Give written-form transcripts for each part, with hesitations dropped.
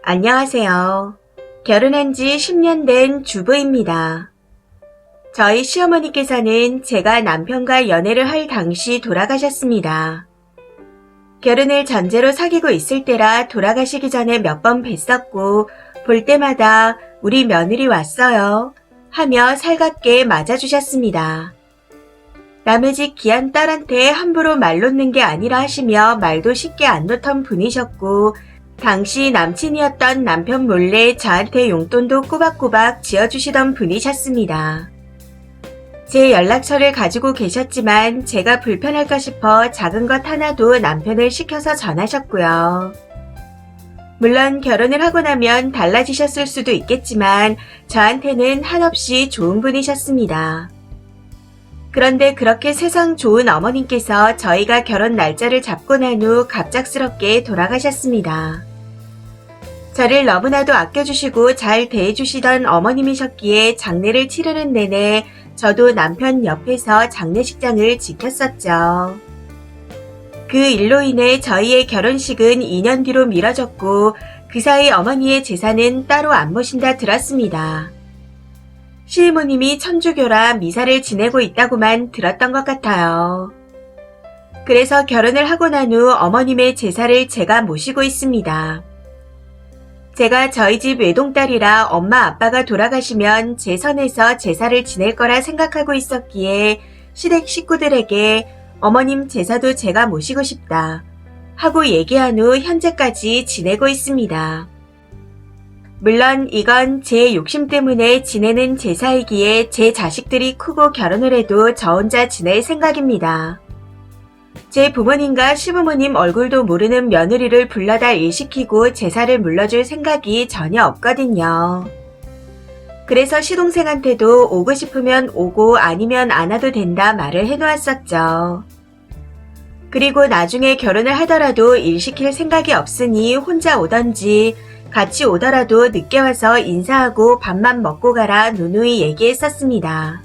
안녕하세요. 결혼한 지 10년 된 주부입니다. 저희 시어머니께서는 제가 남편과 연애를 할 당시 돌아가셨습니다. 결혼을 전제로 사귀고 있을 때라 돌아가시기 전에 몇 번 뵀었고 볼 때마다 우리 며느리 왔어요 하며 살갑게 맞아주셨습니다. 남의 집 귀한 딸한테 함부로 말 놓는 게 아니라 하시며 말도 쉽게 안 놓던 분이셨고 당시 남친이었던 남편 몰래 저한테 용돈도 꼬박꼬박 지어주시던 분이셨습니다. 제 연락처를 가지고 계셨지만 제가 불편할까 싶어 작은 것 하나도 남편을 시켜서 전하셨고요. 물론 결혼을 하고 나면 달라지셨을 수도 있겠지만 저한테는 한없이 좋은 분이셨습니다. 그런데 그렇게 세상 좋은 어머님께서 저희가 결혼 날짜를 잡고 난 후 갑작스럽게 돌아가셨습니다. 저를 너무나도 아껴주시고 잘 대해주시던 어머님이셨기에 장례를 치르는 내내 저도 남편 옆에서 장례식장을 지켰었죠. 그 일로 인해 저희의 결혼식은 2년 뒤로 미뤄졌고 그 사이 어머니의 제사는 따로 안 모신다 들었습니다. 시부모님이 천주교라 미사를 지내고 있다고만 들었던 것 같아요. 그래서 결혼을 하고 난 후 어머님의 제사를 제가 모시고 있습니다. 제가 저희 집 외동딸이라 엄마 아빠가 돌아가시면 제 선에서 제사를 지낼 거라 생각하고 있었기에 시댁 식구들에게 어머님 제사도 제가 모시고 싶다 하고 얘기한 후 현재까지 지내고 있습니다. 물론 이건 제 욕심 때문에 지내는 제사이기에 제 자식들이 크고 결혼을 해도 저 혼자 지낼 생각입니다. 제 부모님과 시부모님 얼굴도 모르는 며느리를 불러다 일시키고 제사를 물러줄 생각이 전혀 없거든요. 그래서 시동생한테도 오고 싶으면 오고 아니면 안 와도 된다 말을 해놓았었죠. 그리고 나중에 결혼을 하더라도 일시킬 생각이 없으니 혼자 오던지 같이 오더라도 늦게 와서 인사하고 밥만 먹고 가라 누누이 얘기했었습니다.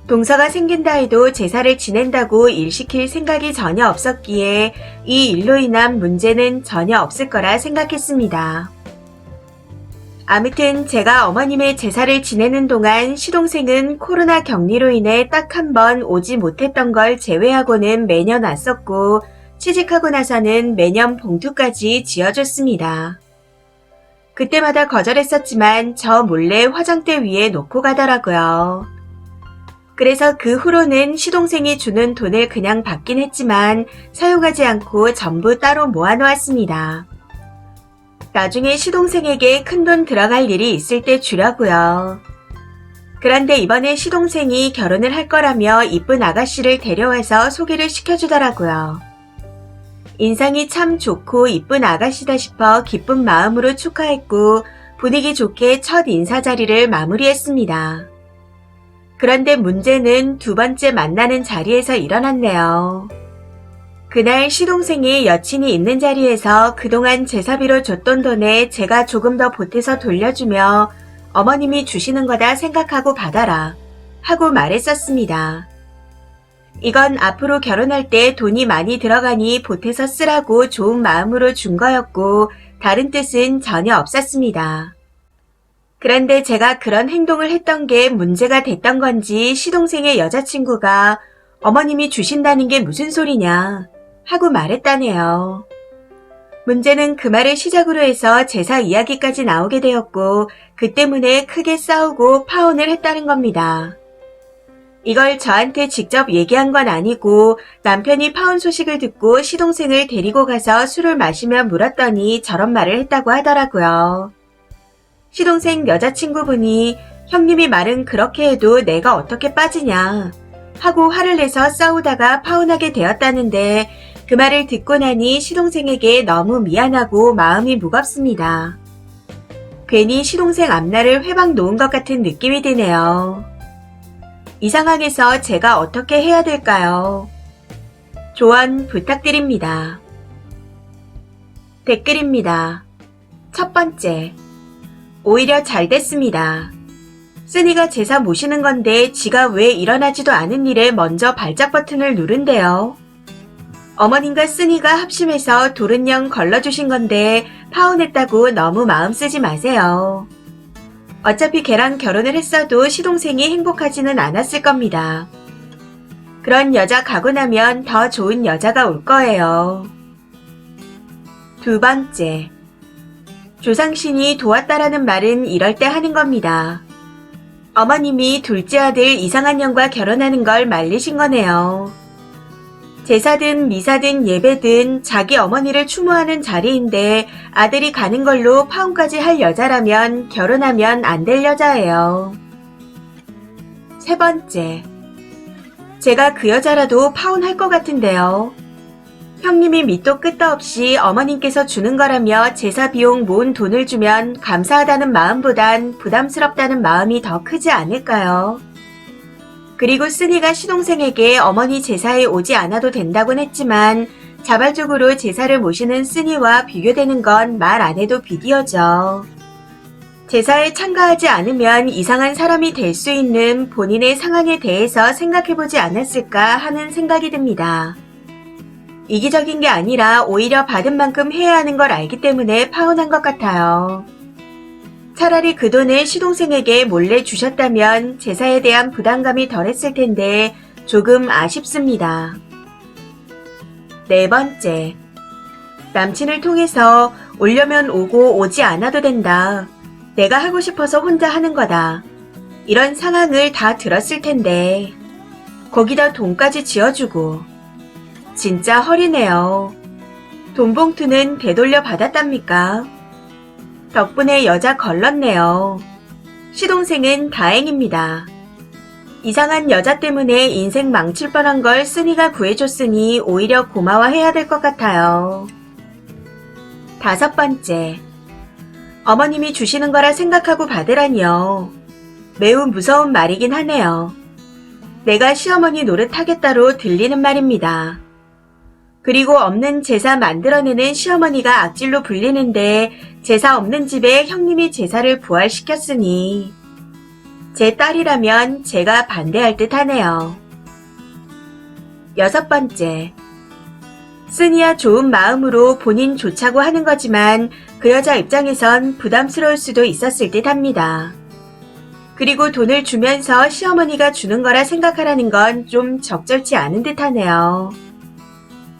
동서가 생긴다 해도 제사를 지낸다고 일시킬 생각이 전혀 없었기에 이 일로 인한 문제는 전혀 없을 거라 생각했습니다. 아무튼 제가 어머님의 제사를 지내는 동안 시동생은 코로나 격리로 인해 딱 한 번 오지 못했던 걸 제외하고는 매년 왔었고 취직하고 나서는 매년 봉투까지 지어줬습니다. 그때마다 거절했었지만 저 몰래 화장대 위에 놓고 가더라고요. 그래서 그 후로는 시동생이 주는 돈을 그냥 받긴 했지만 사용하지 않고 전부 따로 모아놓았습니다. 나중에 시동생에게 큰돈 들어갈 일이 있을 때 주려고요. 그런데 이번에 시동생이 결혼을 할 거라며 이쁜 아가씨를 데려와서 소개를 시켜주더라고요. 인상이 참 좋고 이쁜 아가씨다 싶어 기쁜 마음으로 축하했고 분위기 좋게 첫 인사 자리를 마무리했습니다. 그런데 문제는 두 번째 만나는 자리에서 일어났네요. 그날 시동생이 여친이 있는 자리에서 그동안 제사비로 줬던 돈에 제가 조금 더 보태서 돌려주며 어머님이 주시는 거다 생각하고 받아라 하고 말했었습니다. 이건 앞으로 결혼할 때 돈이 많이 들어가니 보태서 쓰라고 좋은 마음으로 준 거였고 다른 뜻은 전혀 없었습니다. 그런데 제가 그런 행동을 했던 게 문제가 됐던 건지 시동생의 여자친구가 어머님이 주신다는 게 무슨 소리냐 하고 말했다네요. 문제는 그 말을 시작으로 해서 제사 이야기까지 나오게 되었고 그 때문에 크게 싸우고 파혼을 했다는 겁니다. 이걸 저한테 직접 얘기한 건 아니고 남편이 파혼 소식을 듣고 시동생을 데리고 가서 술을 마시며 물었더니 저런 말을 했다고 하더라고요. 시동생 여자친구분이 형님이 말은 그렇게 해도 내가 어떻게 빠지냐 하고 화를 내서 싸우다가 파혼하게 되었다는데 그 말을 듣고 나니 시동생에게 너무 미안하고 마음이 무겁습니다. 괜히 시동생 앞날을 회방 놓은 것 같은 느낌이 드네요. 이 상황에서 제가 어떻게 해야 될까요? 조언 부탁드립니다. 댓글입니다. 첫 번째, 오히려 잘 됐습니다. 쓰니가 제사 모시는 건데 지가 왜 일어나지도 않은 일에 먼저 발작 버튼을 누른대요. 어머님과 쓰니가 합심해서 도른령 걸러주신 건데 파혼했다고 너무 마음 쓰지 마세요. 어차피 걔랑 결혼을 했어도 시동생이 행복하지는 않았을 겁니다. 그런 여자 가고 나면 더 좋은 여자가 올 거예요. 두 번째, 조상신이 도왔다라는 말은 이럴 때 하는 겁니다. 어머님이 둘째 아들 이상한 년과 결혼하는 걸 말리신 거네요. 제사든 미사든 예배든 자기 어머니를 추모하는 자리인데 아들이 가는 걸로 파혼까지 할 여자라면 결혼하면 안 될 여자예요. 세 번째, 제가 그 여자라도 파혼할 것 같은데요. 형님이 밑도 끝도 없이 어머님께서 주는 거라며 제사 비용 모은 돈을 주면 감사하다는 마음보단 부담스럽다는 마음이 더 크지 않을까요? 그리고 쓰니가 시동생에게 어머니 제사에 오지 않아도 된다곤 했지만 자발적으로 제사를 모시는 쓰니와 비교되는 건 말 안 해도 비디오죠. 제사에 참가하지 않으면 이상한 사람이 될 수 있는 본인의 상황에 대해서 생각해보지 않았을까 하는 생각이 듭니다. 이기적인 게 아니라 오히려 받은 만큼 해야 하는 걸 알기 때문에 파혼한 것 같아요. 차라리 그 돈을 시동생에게 몰래 주셨다면 제사에 대한 부담감이 덜했을 텐데 조금 아쉽습니다. 네 번째, 남친을 통해서 오려면 오고 오지 않아도 된다. 내가 하고 싶어서 혼자 하는 거다. 이런 상황을 다 들었을 텐데 거기다 돈까지 지어주고 진짜 허리네요. 돈 봉투는 되돌려 받았답니까? 덕분에 여자 걸렀네요. 시동생은 다행입니다. 이상한 여자 때문에 인생 망칠 뻔한 걸 쓰니가 구해줬으니 오히려 고마워해야 될 것 같아요. 다섯 번째, 어머님이 주시는 거라 생각하고 받으라니요. 매우 무서운 말이긴 하네요. 내가 시어머니 노릇하겠다로 들리는 말입니다. 그리고 없는 제사 만들어내는 시어머니가 악질로 불리는데 제사 없는 집에 형님이 제사를 부활시켰으니 제 딸이라면 제가 반대할 듯 하네요. 여섯 번째, 쓰니야 좋은 마음으로 본인 좋자고 하는 거지만 그 여자 입장에선 부담스러울 수도 있었을 듯 합니다. 그리고 돈을 주면서 시어머니가 주는 거라 생각하라는 건 좀 적절치 않은 듯 하네요.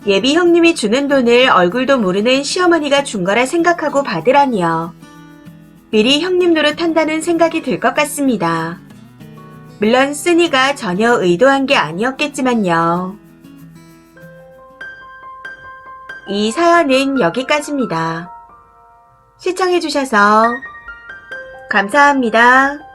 예비 형님이 주는 돈을 얼굴도 모르는 시어머니가 준 거라 생각하고 받으라니요. 미리 형님 노릇한다는 생각이 들 것 같습니다. 물론 쓰니가 전혀 의도한 게 아니었겠지만요. 이 사연은 여기까지입니다. 시청해주셔서 감사합니다.